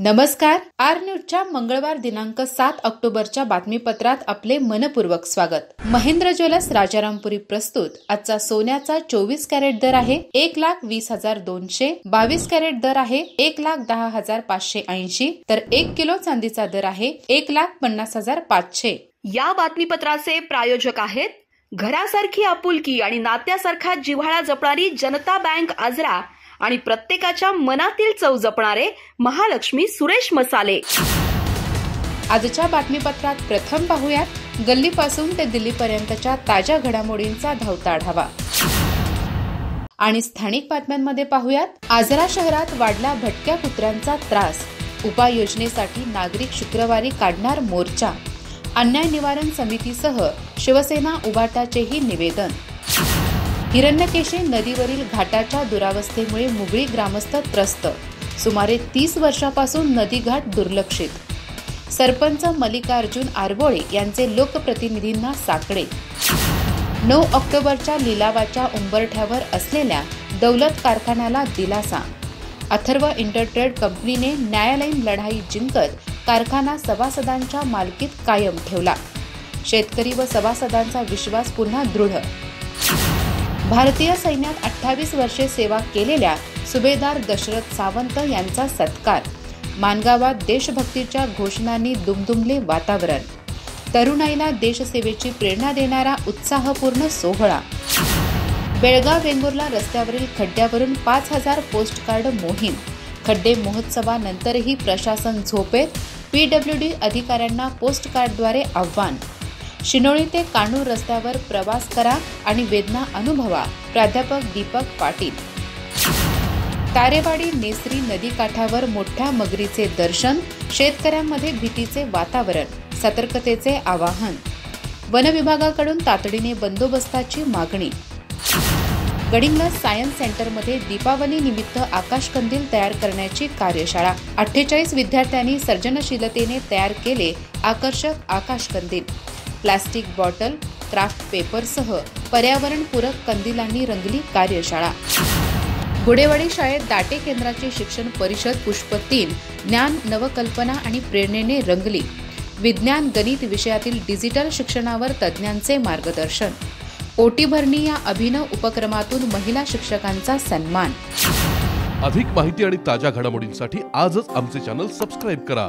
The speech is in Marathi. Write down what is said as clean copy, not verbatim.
नमस्कार. आर न्यूजच्या मंगळवार दिनांक 7 ऑक्टोबरच्या बातमीपत्रात आपले मनपूर्वक स्वागत. महेंद्र ज्वेलर्स राजारामपुरी प्रस्तुत आजचा सोन्याचा 24 कॅरेट दर आहे 1,20,200, 22 कॅरेट दर आहे 1,10,580, तर 1 किलो चांदीचा दर आहे 1,50,500. या बातमीपत्राचे प्रायोजक आहेत घरासारखी आपुलकी आणि नात्यासारखा जिव्हाळा जपणारी जनता बँक आजरा आणि प्रत्येकाच्या मनातील चव जपणारे महालक्ष्मी सुरेश मसाले. आजच्या बातमीपत्रात प्रथम पाहूयात गल्लीपासून ते दिल्लीपर्यंतच्या ताज्या घडामोडींचा धावता आढावा. आणि स्थानिक बातम्यांमध्ये पाहूयात आजरा शहरात वाढला भटक्या कुत्र्यांचा त्रास. उपाययोजनेसाठी नागरिक शुक्रवारी काढणार मोर्चा. अन्याय निवारण समितीसह शिवसेना उभाटाचेही निवेदन. हिरण्यकेशी नदीवरील घाटाच्या दुरावस्थेमुळे मुगळी ग्रामस्थ त्रस्त. सुमारे 30 वर्षापासून नदीघाट दुर्लक्षित. सरपंच मल्लिकार्जुन आरबोळे यांचे लोकप्रतिनिधींना साकडे. 9 ऑक्टोबरच्या लिलावाच्या उंबरठ्यावर असलेल्या दौलत कारखान्याला दिलासा. अथर्व इंटरट्रेड कंपनीने न्यायालयीन लढाई जिंकत कारखाना सभासदांच्या मालकीत कायम ठेवला. शेतकरी व सभासदांचा विश्वास पुन्हा दृढ. भारतीय सैन्यात 28 वर्षे सेवा केलेल्या सुभेदार दशरथ सावंत यांचा सत्कार. माणगावात देशभक्तीच्या घोषणांनी दुमदुमले वातावरण. तरुणाईला देशसेवेची प्रेरणा देणारा उत्साहपूर्ण सोहळा. बेळगाव वेंगुर्ला रस्त्यावरील खड्ड्यावरून 5,000 पोस्टकार्ड मोहीम. खड्डे महोत्सवानंतरही प्रशासन झोपेत. PWD अधिकाऱ्यांना पोस्टकार्डद्वारे आव्हान. शिनोळी ते कानूर रस्त्यावर प्रवास करा आणि वेदना अनुभवा. प्राध्यापक दीपक पाटील. तारेवाडी नेसरी नदीकाठावर मोठ्या मगरीचे दर्शन. शेतकऱ्यांमध्ये भीतीचे वातावरण. सतर्कतेचे आवाहन. वन विभागाकडून तातडीने बंदोबस्ताची मागणी. गडिंग्लज सायन्स सेंटरमध्ये दीपावली निमित्त आकाशकंदील तयार करण्याची कार्यशाळा. 48 विद्यार्थ्यांनी सर्जनशीलतेने तयार केले आकर्षक आकाशकंदील. प्लास्टिक बॉटल, क्राफ्ट पेपरसह पर्यावरणपूरक कंदिलांनी रंगली कार्यशाळा. गुडेवाडी शाळेत दाटे केंद्राची शिक्षण परिषद पुष्प 3 ज्ञान, नवकल्पना आणि प्रेरणेने रंगली. विज्ञान गणित विषयातील डिजिटल शिक्षणावर तज्ज्ञांचे मार्गदर्शन. ओटी भरणी या अभिनव उपक्रमातून महिला शिक्षकांचा सन्मान. अधिक माहिती आणि ताज्या घडामोडींसाठी आजच आमचे चॅनल सबस्क्राईब करा.